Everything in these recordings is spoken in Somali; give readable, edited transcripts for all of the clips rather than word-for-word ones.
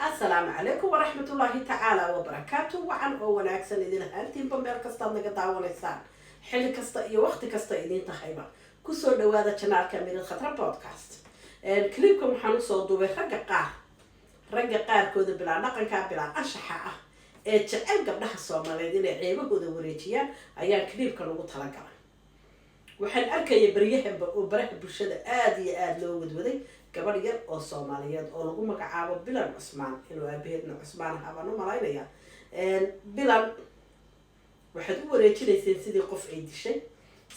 السلام عليكم ورحمة الله تعالى وبركاته وعن أول أكسن إذن هانتين بمير كستا نقطع وليسان حل كستا إيا وقت كستا إذن تخيبا كسور دوادا چنال كامير الخطرة بودكاست كليبكم حانو صودو رقا قار كودا بلا نقن كابلا أشحاء تعال قبلها الصوماليين عيبا كودا وريجيان أيان كليبكم لغو تلقى waxaan arkay bariyahan oo baraha bulshada aad iyo aad loo wadwaday gabar yar oo Soomaaliyeed oo lagu magacaabo Bilan Cusmaan inuu aabaheedna Cusmaan habaan u malaynaya Bilan waxaad u wareejinaysay sidii qof ay dishay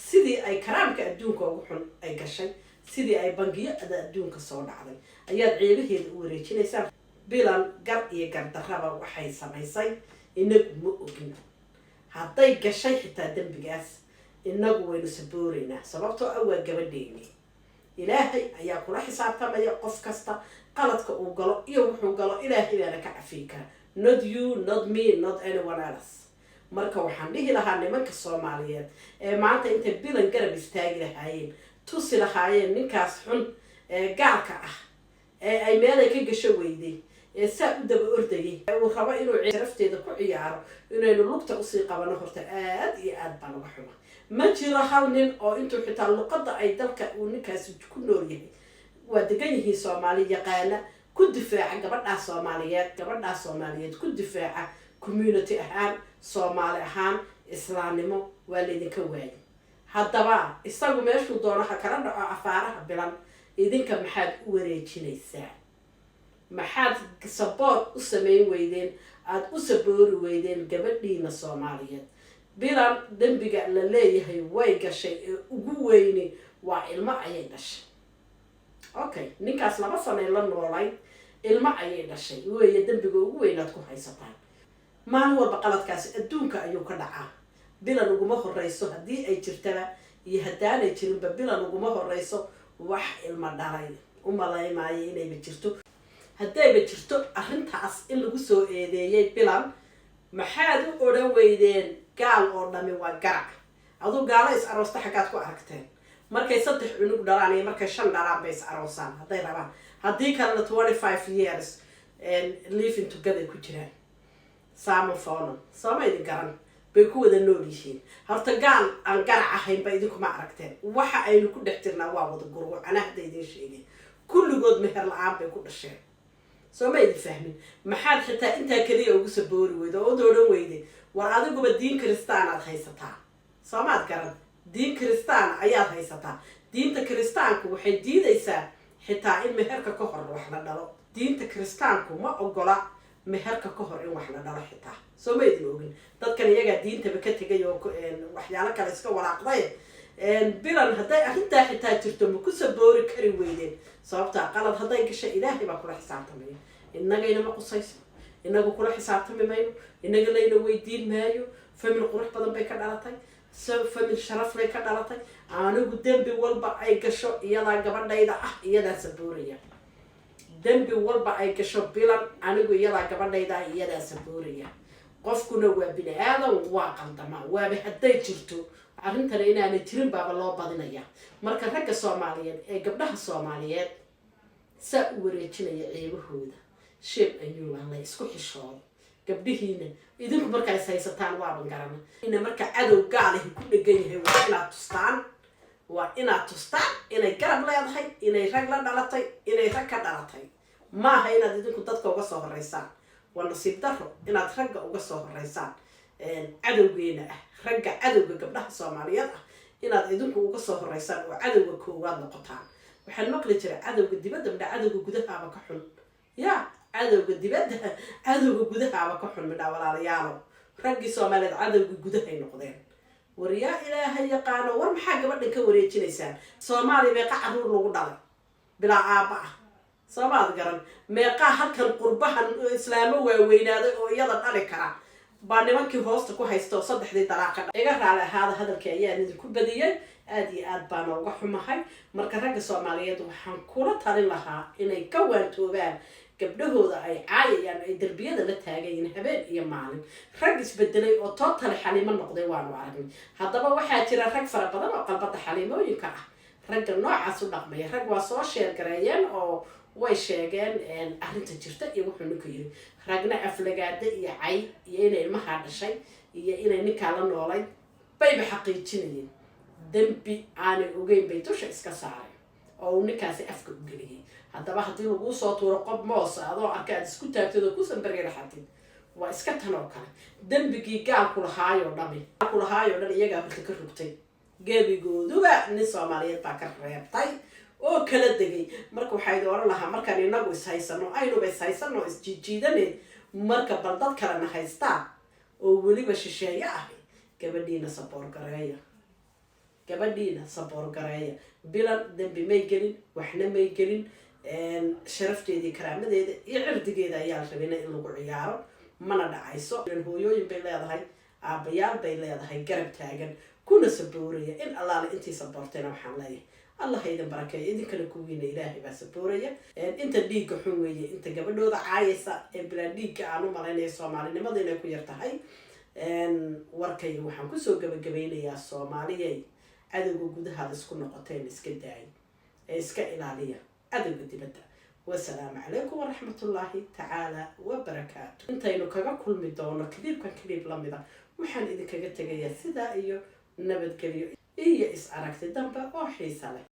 sidii ay karaamka adduunka ugu xun ay gashay sidii ay bangiyada adduunka soo dhacday ayaad ceebaheeda u wareejinaysaa Bilan gar iyo gardarraba waxay samaysay inagu ma ogin hadday gashay xitaa dambigaas inagu waynu saboorayna sababtoo ah waa gabadheeni ilaahay ayaa kula xisaabtamaya qof kasta qaladka uu galo iyo wuxuu galo ilaahay baana ka cafiin kara not you not me not anyone else marka waxaan dhihi lahaa nimanka Soomaaliyeed ee maanta intay Bilan garab istaagi lahaayeen tusi lahaayeen ninkaas xun ee gaalka ah ee ay meel ka gasho weyday ee saa u daba ordayay uu rabo inuu sharafteeda ku ciyaaro inaynu lugta u sii qabano horta aad iyo aad baan uga xumaa ma jiro hal nin oo intuu xitaa luqadda ay dalka uu ninkaasi ku nool yahay waa degan yihiin Soomaali yaqaana ku difaaca gabadha Soomaaliyeed ku difaaca community ahaan Soomaali ahaan islaamnimo waa leedinka waayay haddaba isagu meeshuu doono ha kala dhaco afaaraha Bilan idinka maxaad u wareejinaysaa maxaad support u sameyn weydeen aad u saboori weydeen gabadhiina Soomaaliyeed Bilan dambiga la leeyahay way gashay ugu weyni waa ilmo ayay dhashay okay ninkaas laba sano la noolay ilmo ayay dhashay weeye dambiga ugu weynaad ku haysataan maalin walba qaladkaas adduunka ayuu ka dhacaa Bilan uguma horeyso haddii ay jirtaba iyo haddaanay jirinba Bilan uguma horeyso wax ilmo dhalay u malaymaayo inayba jirto haddayba jirto arrintaas in lagu soo eedeeyay Bilan maxaad u odhan weydeen gaal oo dhami waa garac aduu gaalo is aroosta xagaad ku aragteen markay 3 cunug dhalaan iyo markay 5 dhalaan bay is aroosaan hadday rabaan haddii kalena 25 years and living together ku jiraan saamo foono sama idin garan bay ku wada nool yihiin horta gaal aan garac ahayn bay idinku ma aragteen waxa aynu ku dhex jirnaa waa wada gurgo ana hadda idin sheegay kulligood meher la'aan bay ku dhasheen soo ma idin fahmin maxaad xitaa intaa kaliya ugu saboori weydo oo doodan weyday war adiguba diin kristaan aad haysataa Soomaad garan diin kristaan ayaad haysataa diinta kristaanku waxay diidaysaa xitaa in meherka ka hor wax la dhalo diinta kristaanku ma ogola meherka ka hor in wax la dhalo xitaa soo ma idin ogin dadkan iyaga diintaba ka tagay oo waxyaalo kale iska walaaqday Bilan hadday arrintaa xitaa jirto ma ku saboori kari weydeen sababta qalad hadday gashay ilaahay baa kula xisaabtamaya innagayna ma qusayso inagu kula xisaabtami mayno inaga layna weydiin maayo famil qurux badan bay ka dhalatay famil sharaf leh ka dhalatay anigu dambi walba ay gasho iyada gabadhayda ah iyada sabooraya dambi walba ay gasho Bilan anigu iyada gabadhayda iyada sabooraya qofkuna waa bini aadan waa qaldama waa hadday jirto arrintan inaana jirin baaba loo badinaya marka ragga Soomaaliyeed ee gabdhaha Soomaaliyeed saa u wareejinaya ceebahooda sheeb ayuu la isku xishoodo gabdhihiina idinku markay haysataan waa bangarana in marka cadow gaalahi ku dhagan yahay waa inaad tustaan inay garab leedahay inay rag la dhalatay inay rag ka dhalatay maaha inaad idinku dadka uga soo horeysaan waa nasiib darro inaad ragga uga soo horeysaan cadowgeena ah ragga cadowga gabdhaha Soomaaliyeed ah inaad idinku uga soo horeysaan oo cadowga koowaad noqotaan waxaan maqli jiray cadowga dibadda cadowga gudaha ka xun cadowga dibadda cadowga gudaha ka xun midha walaalayaalo raggii Soomaaliyeed cadowga gudaha ay noqdeen war yaa ilaahay yaqaano war maxaa gabadhan ka wareejinaysaan Soomaali meeqa caruur lagu dhalay bilaa aaba ah Soomaad garan meeqa halkan qurbahan islaamo waaweynaaday oo iyada dhali kara baa nimankii hoosta ku haysto 3 dalaaqa iga raali ahaada hadalkii ayaan idinku badiyay aad iyo aad baan uga xumahay marka ragga Soomaaliyeed waxaan kula talin lahaa inay ka waantoobaan gabdhahooda ay caayayaan ay darbiyada la taagayeen habeen iyo maalin rag isbedelay oo total xalimo noqday waanu aragnay haddaba waxaa jira rag fara badan oo qalbada xalimooyinka ah ragga noocaas u dhaqmaya rag waa soo sheer gareeyeen oo way sheegeen arrinta jirta iyo wuxuu ninku yiri ragna aflagaada iyo cay iyo inay ilmaha dhashay iyo inay ninkaa la noolay bayba xaqiijinayeen dambi aanay ogeyn bay dusha iska saaray oo ninkaasi afka u geliyay haddaba haddii lagu soo tuuro qof moos adoo arka aad isku taagtid oo ku sanbargeer xatid waa iska tan oo kale dambigii gaalku lahaayo dhan iyagaa horta ka rugtay gebigooduba nin Soomaaliyeed baa ka reebtay oo kala degay marka waxay oran lahaa markaan inagu aynuba ishaysano isjiijiidane marka bal dad kalena haystaa oo weliba shisheeye ah gabadhiina saboor gareeya bilan dambi may gelin waxna may gelin sharafteedii karaamadeeda iyo cirdigeeda ayaa rabina in lagu ciyaaro mana dhacayso hooyooyin bay leedahay aabayaal bay leedahay garab taagan kuna sabooraya in allaale intii saboortayna waxaan leeyahay الله هيدا بركة إذا كانوا كوينا إلهي بس بورية أنت ديك حوية أنت قبل ده عايسة بلا ديك عنو مالنا الصومالي ما ضينا كويرت هاي وركي وحن كسو قبل يا الصومالي هذا وجود هذا سكون نقطتين إسكداعي إسكإلالية هذا بدي بدأ والسلام عليكم ورحمة الله تعالى وبركاته أنت إنه كل مدونة كان كبير لمدة وحن إذا كجت جاي سدا إيو نبت كبير إيه إس عرقت دمبة أو حيسالة